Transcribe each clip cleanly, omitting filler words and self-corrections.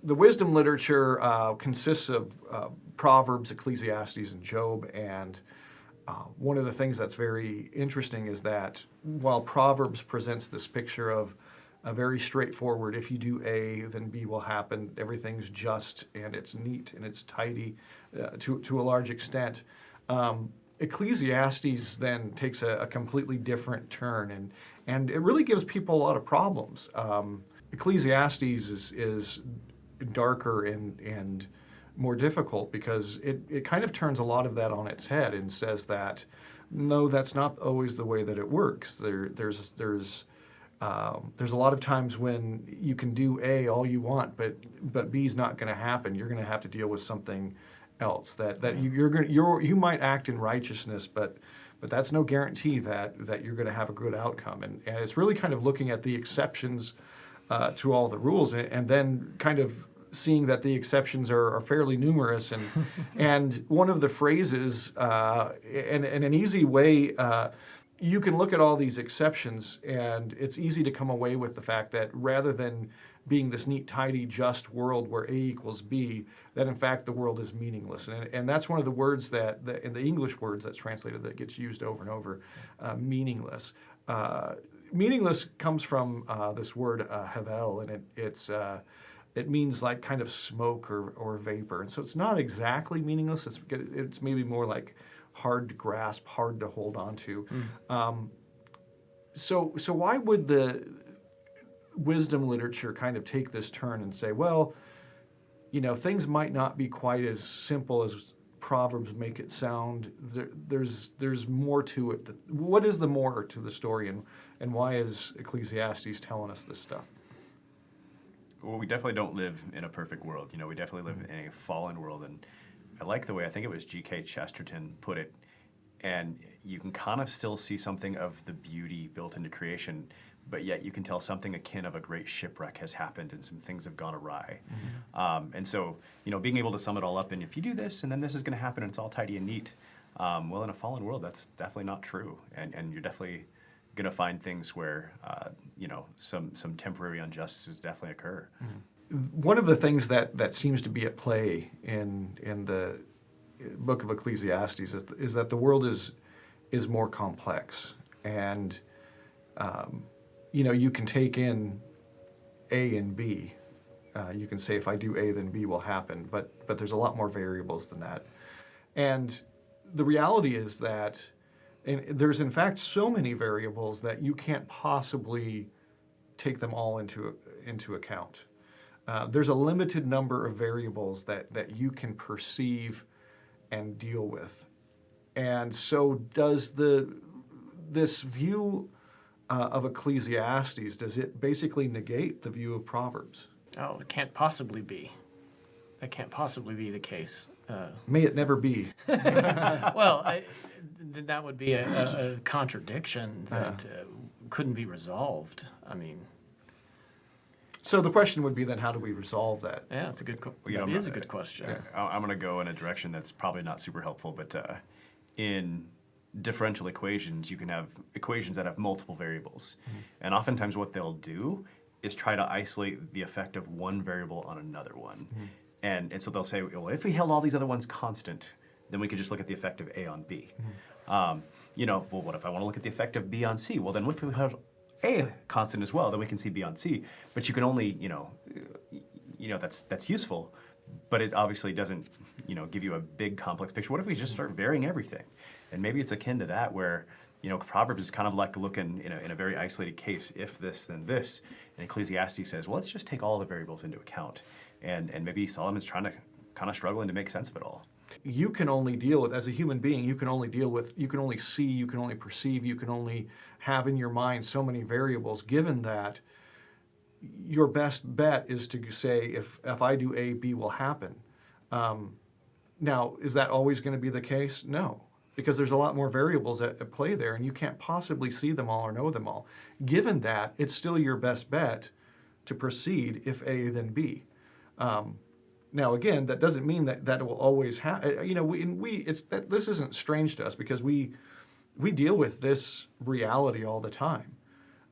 the wisdom literature consists of Proverbs, Ecclesiastes, and Job. And one of the things that's very interesting is that while Proverbs presents this picture of a very straightforward, if you do A, then B will happen, everything's just and it's neat and it's tidy to a large extent. Ecclesiastes then takes a completely different turn, and it really gives people a lot of problems. Ecclesiastes is darker and more difficult because it kind of turns a lot of that on its head and says that no, that's not always the way that it works. There's a lot of times when you can do A all you want, but B is not going to happen. You're going to have to deal with something else. You might act in righteousness, but that's no guarantee that you're going to have a good outcome. And it's really kind of looking at the exceptions to all the rules, and then kind of seeing that the exceptions are fairly numerous. And one of the phrases, and an easy way. You can look at all these exceptions, and it's easy to come away with the fact that rather than being this neat, tidy, just world where A equals B, that in fact the world is meaningless. And that's one of the words that in the English words that's translated that gets used over and over, meaningless. Meaningless comes from this word havel, and it means like kind of smoke or vapor. And so it's not exactly meaningless. It's maybe more like hard to grasp, hard to hold on to. So why would the wisdom literature kind of take this turn and say, well, things might not be quite as simple as Proverbs make it sound. There's more to it. What is the more to the story, and why is Ecclesiastes telling us this stuff? Well, we definitely don't live in a perfect world. We definitely live in a fallen world, and I like the way, I think it was G.K. Chesterton put it, and you can kind of still see something of the beauty built into creation, but yet you can tell something akin of a great shipwreck has happened and some things have gone awry. And so, being able to sum it all up, and if you do this, and then this is going to happen, and it's all tidy and neat, well, in a fallen world, that's definitely not true, and you're definitely going to find things where, some temporary injustices definitely occur. One of the things that seems to be at play in the book of Ecclesiastes is that the world is more complex, and you can take in A and B. You can say if I do A, then B will happen, but there's a lot more variables than that. And the reality is that there's in fact so many variables that you can't possibly take them all into account. There's a limited number of variables that you can perceive and deal with. And so does this view of Ecclesiastes, does it basically negate the view of Proverbs? Oh, it can't possibly be. That can't possibly be the case. May it never be. Well, that would be a contradiction that couldn't be resolved. I mean... So the question would be then, how do we resolve that? Yeah, it's a good. It is a good question. I'm going to go in a direction that's probably not super helpful, but in differential equations, you can have equations that have multiple variables, and oftentimes what they'll do is try to isolate the effect of one variable on another one, and so they'll say, well, if we held all these other ones constant, then we could just look at the effect of A on B. Well, what if I want to look at the effect of B on C? Well, then what if we have A constant as well, then we can see B on C. But you can only, that's useful, but it obviously doesn't, give you a big complex picture. What if we just start varying everything? And maybe it's akin to that where, Proverbs is kind of like looking in a very isolated case, if this, then this. And Ecclesiastes says, well, let's just take all the variables into account. And maybe Solomon's trying to kind of struggling to make sense of it all. You can only deal with, as a human being, you can only see, you can only perceive, you can only have in your mind so many variables, given that your best bet is to say, if I do A, B will happen. Now, is that always going to be the case? No, because there's a lot more variables at play there, and you can't possibly see them all or know them all. Given that, it's still your best bet to proceed if A, then B. Now, again, that doesn't mean that it will always happen. This isn't strange to us because we deal with this reality all the time.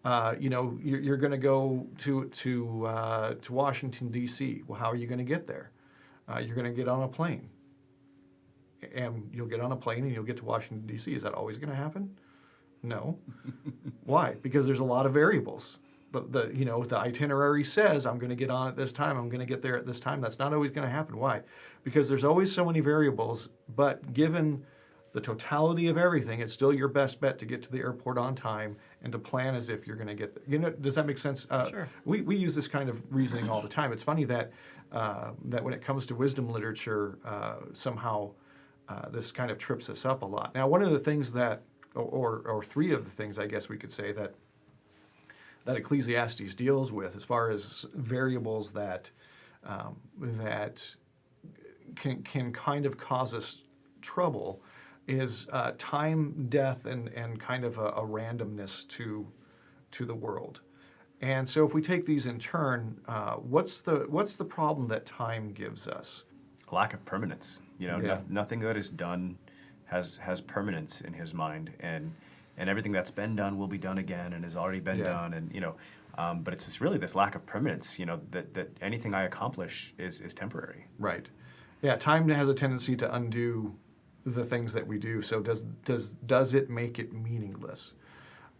You're going to go to Washington D.C. Well, how are you going to get there? You're going to get on a plane, and you'll get on a plane and you'll get to Washington D.C. Is that always going to happen? No. Why? Because there's a lot of variables. The itinerary says I'm going to get on at this time. I'm going to get there at this time. That's not always going to happen. Why? Because there's always so many variables. But given the totality of everything, it's still your best bet to get to the airport on time and to plan as if you're going to get there. Does that make sense? Sure. We use this kind of reasoning all the time. It's funny that when it comes to wisdom literature, somehow this kind of trips us up a lot. Now, one of the things that, or three of the things, I guess we could say that Ecclesiastes deals with, as far as variables that can kind of cause us trouble, is time, death, and kind of a randomness to the world. And so, if we take these in turn, what's the problem that time gives us? A lack of permanence. Yeah. Nothing that is done has permanence in his mind, and everything that's been done will be done again and has already been done, and but it's really this lack of permanence. That anything I accomplish is temporary. Right. Yeah. Time has a tendency to undo the things that we do. So does it make it meaningless?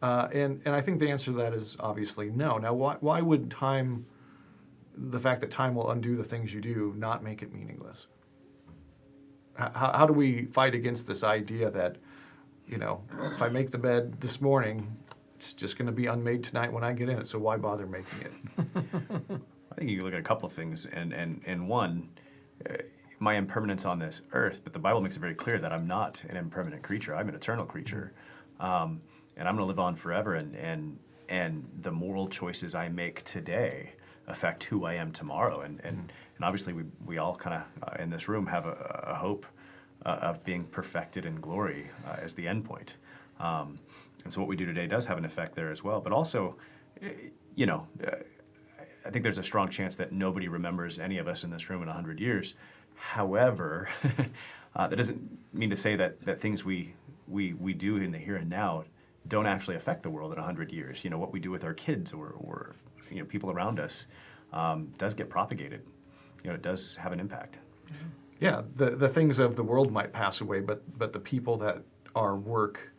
And I think the answer to that is obviously no. Now, why would the fact that time will undo the things you do, not make it meaningless? How do we fight against this idea that, if I make the bed this morning, it's just going to be unmade tonight when I get in it, so why bother making it? I think you can look at a couple of things, and one, my impermanence on this earth, but the Bible makes it very clear that I'm not an impermanent creature. I'm an eternal creature, and I'm going to live on forever. And the moral choices I make today affect who I am tomorrow. And obviously we all kind of in this room have a hope of being perfected in glory as the end point. And so what we do today does have an effect there as well. But also, I think there's a strong chance that nobody remembers any of us in this room in 100 years. However, that doesn't mean to say that things we do in the here and now don't actually affect the world in 100 years. What we do with our kids or people around us does get propagated. It does have an impact. Yeah, the things of the world might pass away, but the people that our work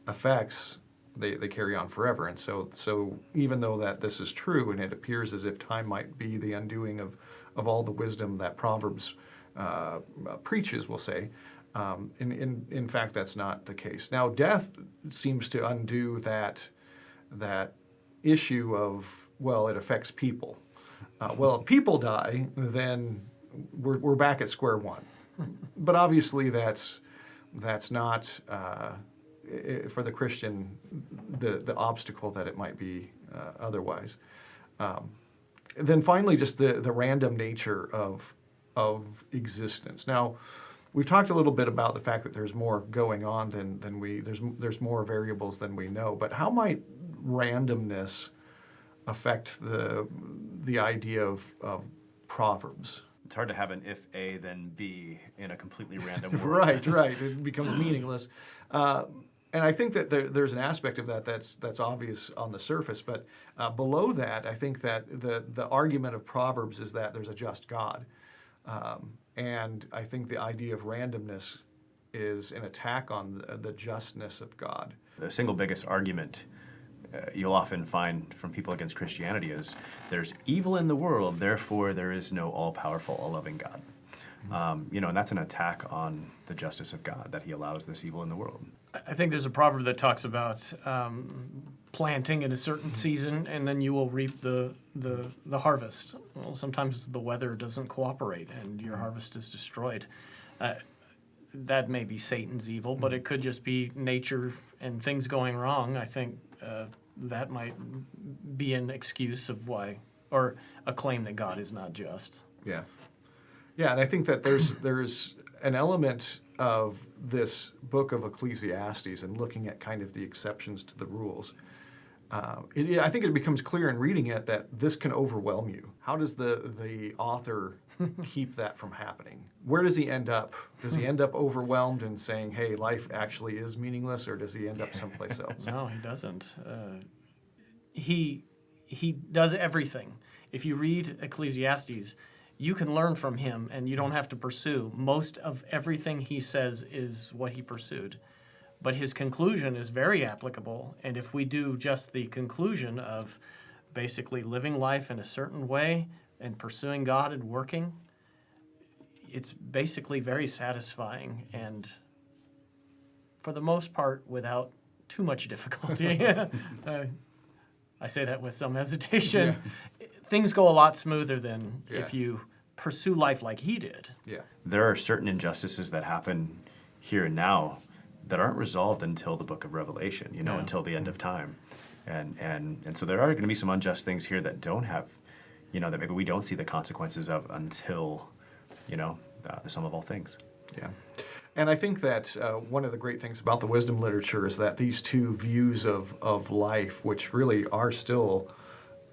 affects, they carry on forever. And so even though that this is true, and it appears as if time might be the undoing of all the wisdom that Proverbs preaches, we'll say, in fact, that's not the case. Now, death seems to undo that issue of, well, it affects people. Well, if people die, then we're back at square one. But obviously, that's not for the Christian the obstacle that it might be otherwise. Then finally, just the random nature of existence. Now, we've talked a little bit about the fact that there's more going on than there's more variables than we know. But how might randomness affect the idea of Proverbs? It's hard to have an if A then B in a completely random world. Right. It becomes meaningless. And I think that there's an aspect of that that's obvious on the surface, but below that, I think that the argument of Proverbs is that there's a just God. And I think the idea of randomness is an attack on the justness of God. The single biggest argument you'll often find from people against Christianity is there's evil in the world, therefore there is no all-powerful, all-loving God. And that's an attack on the justice of God, that he allows this evil in the world. I think there's a proverb that talks about planting in a certain season, and then you will reap the harvest. Well, sometimes the weather doesn't cooperate, and your harvest is destroyed. That may be Satan's evil, but it could just be nature and things going wrong. I think that might be an excuse of why, or a claim that God is not just. Yeah, and I think that there's an element of this book of Ecclesiastes and looking at kind of the exceptions to the rules. I think it becomes clear in reading it that this can overwhelm you. How does the author keep that from happening? Where does he end up? Does he end up overwhelmed and saying, hey, life actually is meaningless, or does he end up someplace else? No, he doesn't. he does everything. If you read Ecclesiastes, you can learn from him, and you don't have to pursue. Most of everything he says is what he pursued. But his conclusion is very applicable, and if we do just the conclusion of basically living life in a certain way and pursuing God and working, it's basically very satisfying, and for the most part, without too much difficulty. I say that with some hesitation. Things go a lot smoother than if you pursue life like he did. Yeah. There are certain injustices that happen here and now that aren't resolved until the book of Revelation, until the end of time. And so there are going to be some unjust things here that don't have, that maybe we don't see the consequences of until, the sum of all things. Yeah. And I think that one of the great things about the wisdom literature is that these two views of life, which really are still,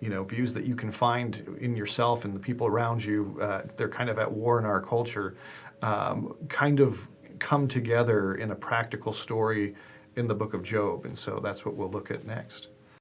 views that you can find in yourself and the people around you, they're kind of at war in our culture, kind of come together in a practical story in the book of Job. And so that's what we'll look at next.